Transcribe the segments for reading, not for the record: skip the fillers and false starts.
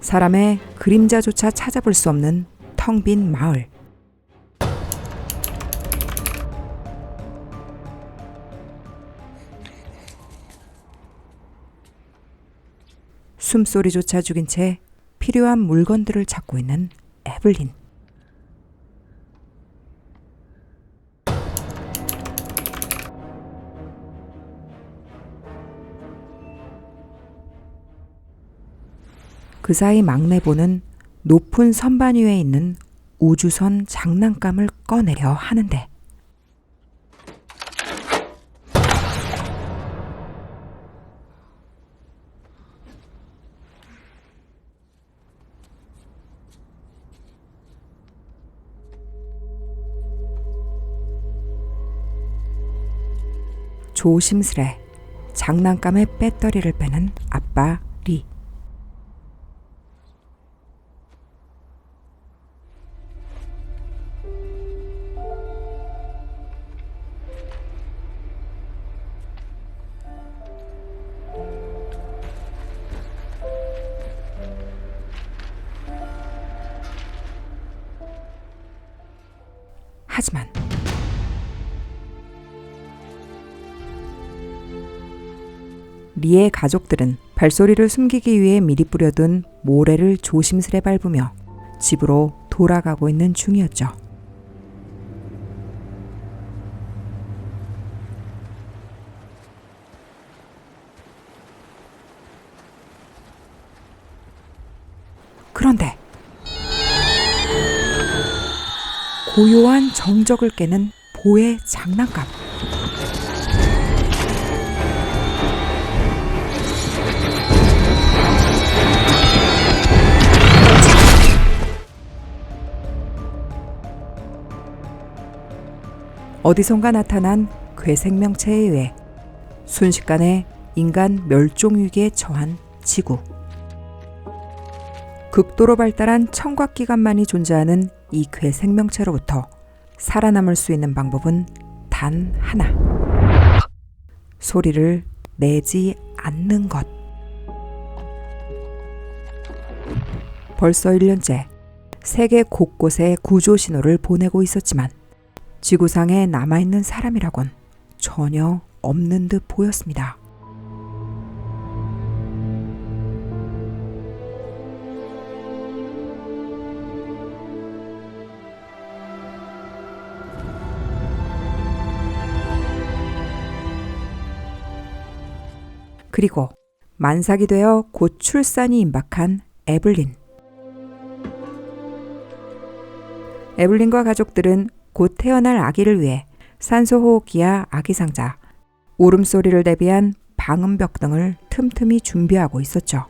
사람의 그림자조차 찾아볼 수 없는 텅 빈 마을. 숨소리조차 죽인 채 필요한 물건들을 찾고 있는 에블린. 그 사이 막내보는 높은 선반 위에 있는 우주선 장난감을 꺼내려 하는데 조심스레 장난감의 배터리를 빼는 아빠 리. 하지만 리의 가족들은 발소리를 숨기기 위해 미리 뿌려둔 모래를 조심스레 밟으며 집으로 돌아가고 있는 중이었죠. 그런데 고요한 정적을 깨는 보의 장난감. 어디선가 나타난 괴생명체에 의해 순식간에 인간 멸종 위기에 처한 지구. 극도로 발달한 청각기관만이 존재하는 이 괴생명체로부터 살아남을 수 있는 방법은 단 하나. 소리를 내지 않는 것. 벌써 1년째 세계 곳곳에 구조 신호를 보내고 있었지만 지구상에 남아있는 사람이라곤 전혀 없는 듯 보였습니다. 그리고 만삭이 되어 곧 출산이 임박한 에블린. 에블린과 가족들은 곧 태어날 아기를 위해 산소호흡기와 아기상자, 울음소리를 대비한 방음벽 등을 틈틈이 준비하고 있었죠.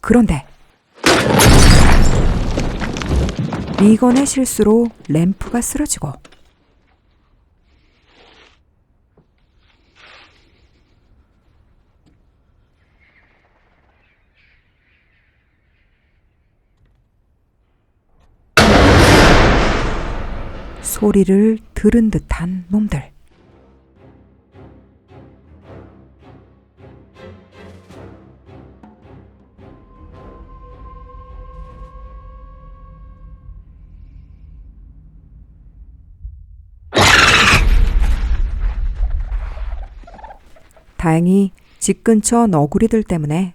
그런데 리건의 실수로 램프가 쓰러지고 소리를 들은 듯한 놈들. 다행히 집 근처 너구리들 때문에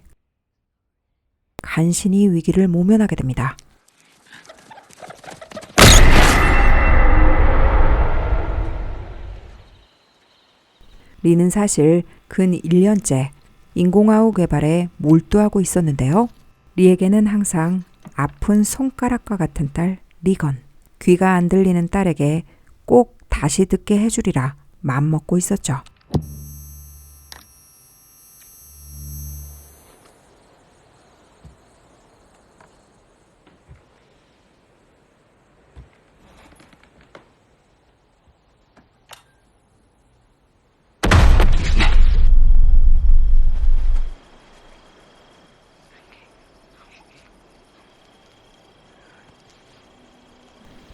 간신히 위기를 모면하게 됩니다. 리는 사실 근 1년째 인공화호 개발에 몰두하고 있었는데요. 리에게는 항상 아픈 손가락과 같은 딸 리건, 귀가 안 들리는 딸에게 꼭 다시 듣게 해주리라 맘먹고 있었죠.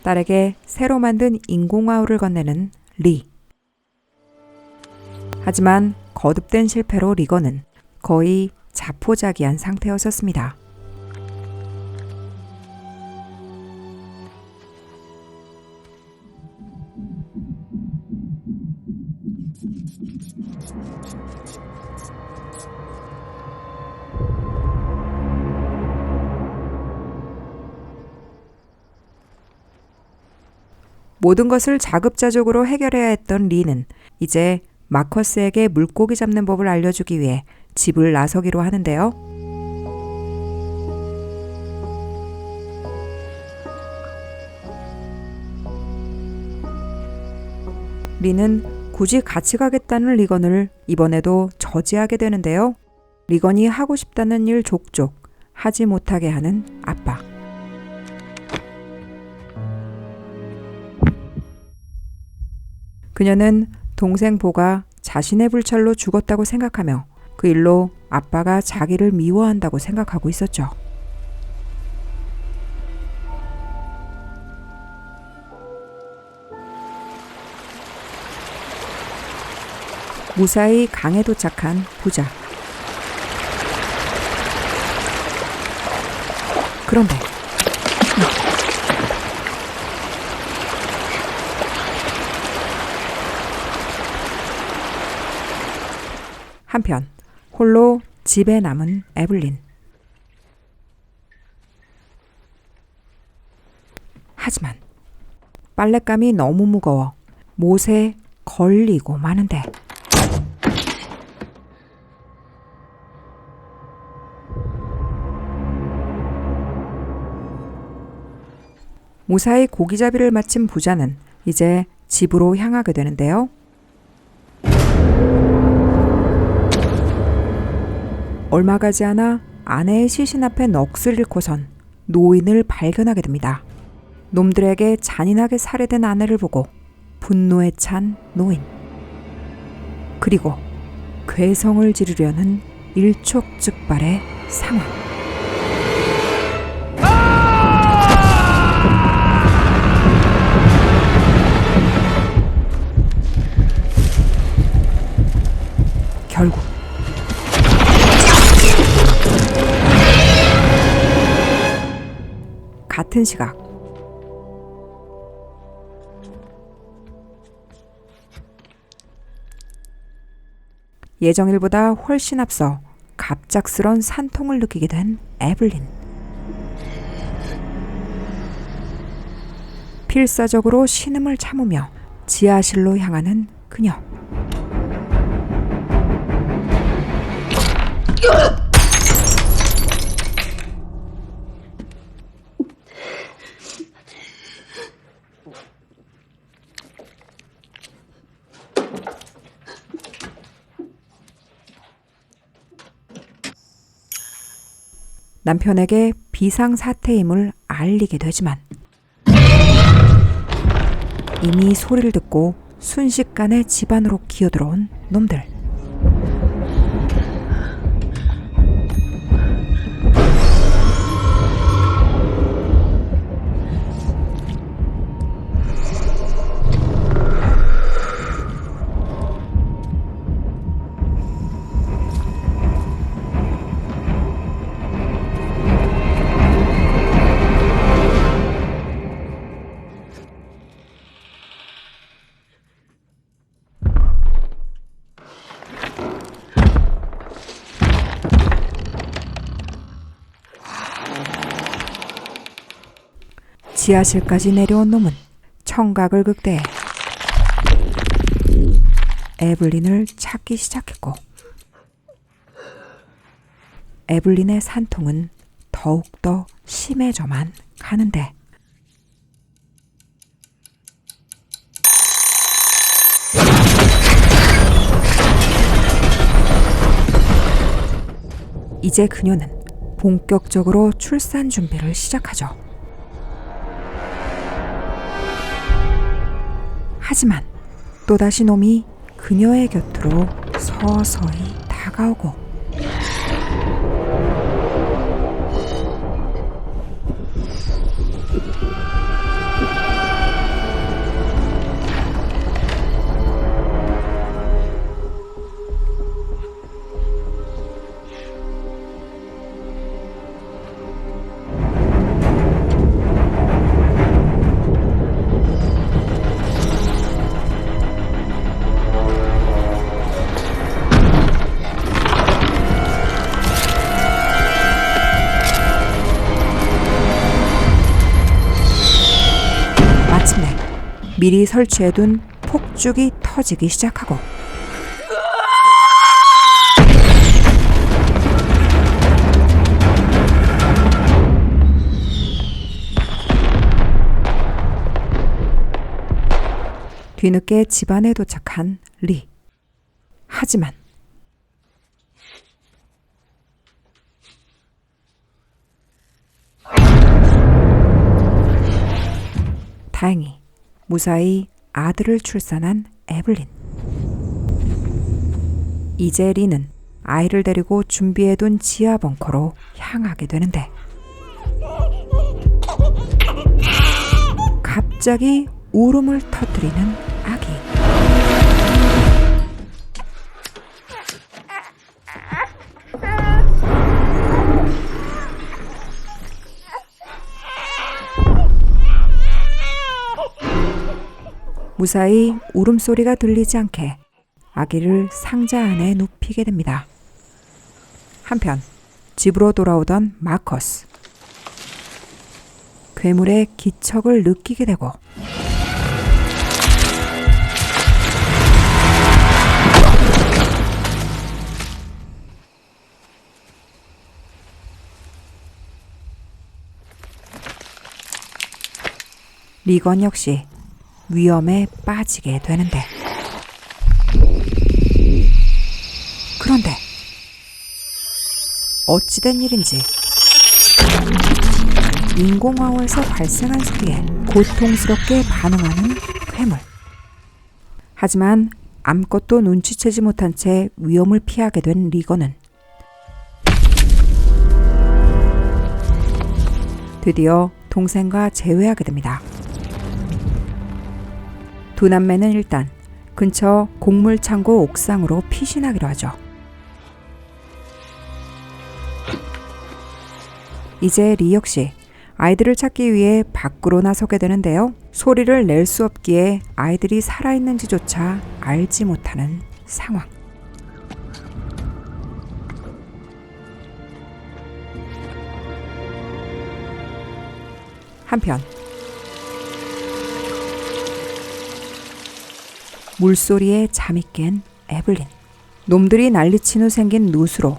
딸에게 새로 만든 인공와울을 건네는 리. 하지만 거듭된 실패로 리건은 거의 자포자기한 상태였었습니다. 모든 것을 자급자족으로 해결해야 했던 리는 이제 마커스에게 물고기 잡는 법을 알려주기 위해 집을 나서기로 하는데요. 리는 굳이 같이 가겠다는 리건을 이번에도 저지하게 되는데요. 리건이 하고 싶다는 일 족족 하지 못하게 하는 아빠. 그녀는 동생 보가 자신의 불찰로 죽었다고 생각하며 그 일로 아빠가 자기를 미워한다고 생각하고 있었죠. 무사히 강에 도착한 부자. 그런데 한편 홀로 집에 남은 에블린. 하지만 빨랫감이 너무 무거워 못에 걸리고 마는데 무사히 고기잡이를 마친 부자는 이제 집으로 향하게 되는데요. 얼마 가지 않아 아내의 시신 앞에 넋을 잃고선 노인을 발견하게 됩니다. 놈들에게 잔인하게 살해된 아내를 보고 분노에 찬 노인. 그리고 괴성을 지르려는 일촉즉발의 상황. 결국 같은 시각 예정일보다 훨씬 앞서 갑작스런 산통을 느끼게 된 에블린. 필사적으로 신음을 참으며 지하실로 향하는 그녀. 남편에게 비상사태임을 알리게 되지만 이미 소리를 듣고 순식간에 집 안으로 기어들어온 놈들. 지하실까지 내려온 놈은 청각을 극대해 에블린을 찾기 시작했고 에블린의 산통은 더욱더 심해져만 가는데 이제 그녀는 본격적으로 출산 준비를 시작하죠. 하지만 또다시 놈이 그녀의 곁으로 서서히 다가오고 미리 설치해둔 폭죽이 터지기 시작하고 뒤늦게 집안에 도착한 리. 하지만 다행히 무사히 아들을 출산한 에블린. 이제 리는 아이를 데리고 준비해둔 지하 벙커로 향하게 되는데 갑자기 울음을 터뜨리는 아기. 무사히 울음소리가 들리지 않게 아기를 상자 안에 눕히게 됩니다. 한편 집으로 돌아오던 마커스. 괴물의 기척을 느끼게 되고 리건 역시 위험에 빠지게 되는데 그런데 어찌된 일인지 인공화호에서 발생한 소리에 고통스럽게 반응하는 괴물. 하지만 아무것도 눈치채지 못한 채 위험을 피하게 된 리건은 드디어 동생과 재회하게 됩니다. 두 남매는 일단 근처 곡물창고 옥상으로 피신하기로 하죠. 이제 리 역시 아이들을 찾기 위해 밖으로 나서게 되는데요. 소리를 낼 수 없기에 아이들이 살아있는지조차 알지 못하는 상황. 한편 물소리에 잠이 깬 에블린. 놈들이 난리친 후 생긴 누수로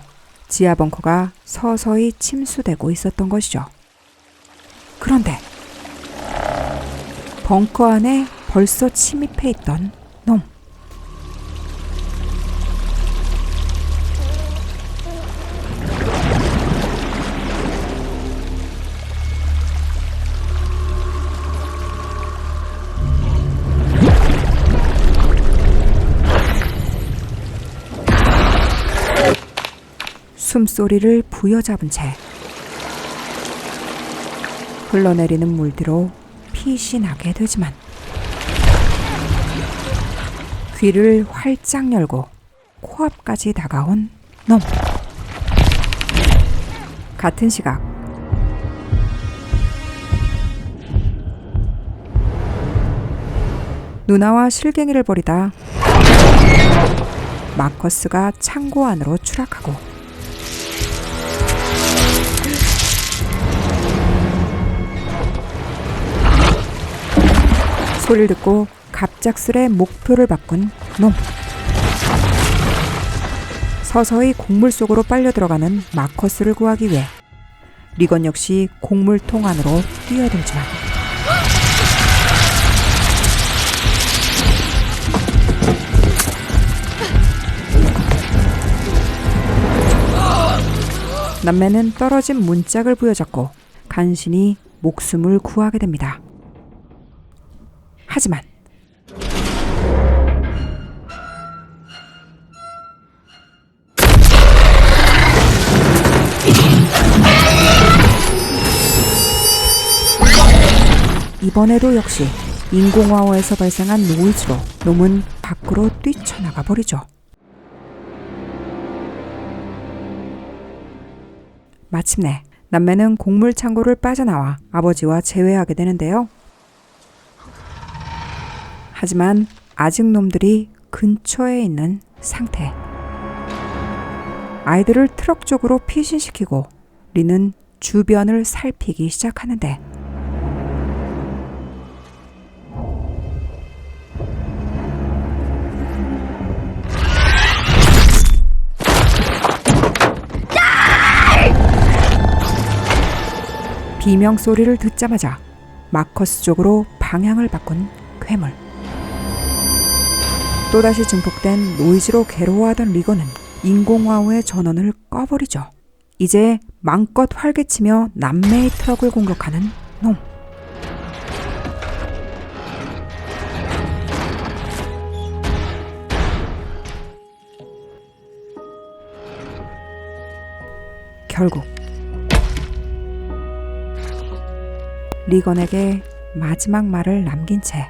지하 벙커가 서서히 침수되고 있었던 것이죠. 그런데 벙커 안에 벌써 침입해 있던 놈. 숨소리를 부여잡은 채 흘러내리는 물 뒤로 피신하게 되지만 귀를 활짝 열고 코앞까지 다가온 놈. 같은 시각 누나와 실갱이를 벌이다 마커스가 창고 안으로 추락하고 소리를 듣고 갑작스레 목표를 바꾼 놈. 서서히 곡물 속으로 빨려 들어가는 마커스를 구하기 위해 리건 역시 곡물통 안으로 뛰어들지만 남매는 떨어진 문짝을 부여잡고 간신히 목숨을 구하게 됩니다. 하지만 이번에도 역시 인공화호에서 발생한 노이즈로 놈은 밖으로 뛰쳐나가 버리죠. 마침내 남매는 곡물 창고를 빠져나와 아버지와 재회하게 되는데요. 하지만 아직 놈들이 근처에 있는 상태. 아이들을 트럭 쪽으로 피신시키고 리는 주변을 살피기 시작하는데 비명 소리를 듣자마자 마커스 쪽으로 방향을 바꾼 괴물. 또다시 증폭된 노이즈로 괴로워하던 리건은 인공화호의 전원을 꺼버리죠. 이제 마음껏 활개치며 남매의 트럭을 공격하는 놈. 결국 리건에게 마지막 말을 남긴 채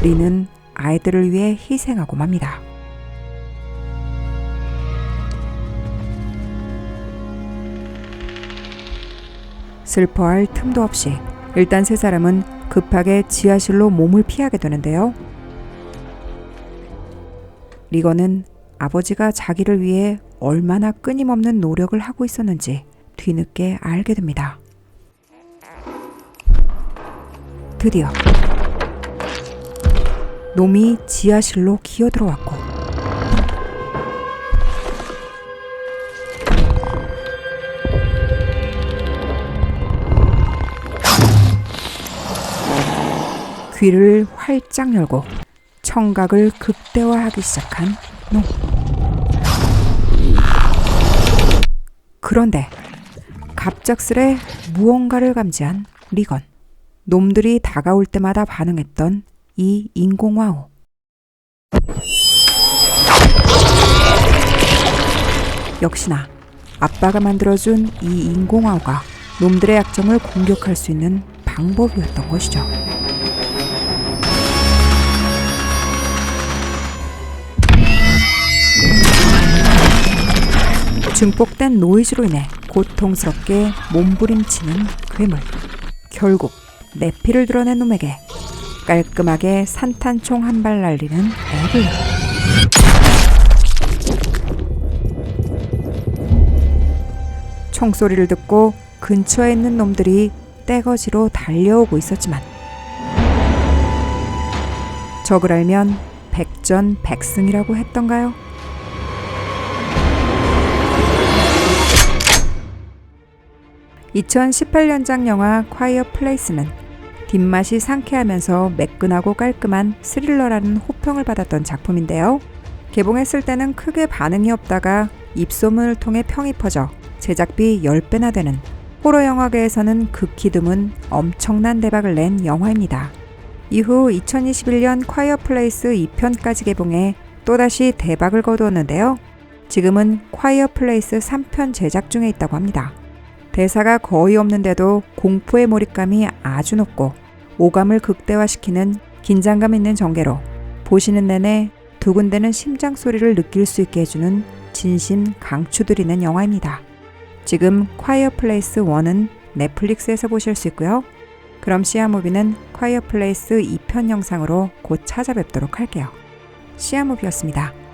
리는 아이들을 위해 희생하고 맙니다. 슬퍼할 틈도 없이 일단 세 사람은 급하게 지하실로 몸을 피하게 되는데요. 리건은 아버지가 자기를 위해 얼마나 끊임없는 노력을 하고 있었는지 뒤늦게 알게 됩니다. 드디어 놈이 지하실로 기어들어왔고 귀를 활짝 열고 청각을 극대화하기 시작한 놈. 그런데 갑작스레 무언가를 감지한 리건. 놈들이 다가올 때마다 반응했던 이 인공화호. 역시나 아빠가 만들어준 이 인공화호가 놈들의 약점을 공격할 수 있는 방법이었던 것이죠. 증폭된 노이즈로 인해 고통스럽게 몸부림치는 괴물. 결국 내피를 드러낸 놈에게 깔끔하게 산탄총 한 발 날리는 에블린. 총소리를 듣고 근처에 있는 놈들이 떼거지로 달려오고 있었지만 적을 알면 백전백승이라고 했던가요? (2018년작) 영화 콰이어 플레이스는 뒷맛이 상쾌하면서 매끈하고 깔끔한 스릴러라는 호평을 받았던 작품인데요. 개봉했을 때는 크게 반응이 없다가 입소문을 통해 평이 퍼져 제작비 10배나 되는 호러 영화계에서는 극히 드문 엄청난 대박을 낸 영화입니다. 이후 2021년 콰이어 플레이스 2편까지 개봉해 또다시 대박을 거두었는데요. 지금은 콰이어 플레이스 3편 제작 중에 있다고 합니다. 대사가 거의 없는데도 공포의 몰입감이 아주 높고 오감을 극대화시키는 긴장감 있는 전개로 보시는 내내 두근대는 심장 소리를 느낄 수 있게 해주는 진심 강추드리는 영화입니다. 지금 콰이어 플레이스 1은 넷플릭스에서 보실 수 있고요. 그럼 시아무비는 콰이어 플레이스 2편 영상으로 곧 찾아뵙도록 할게요. 시아무비였습니다.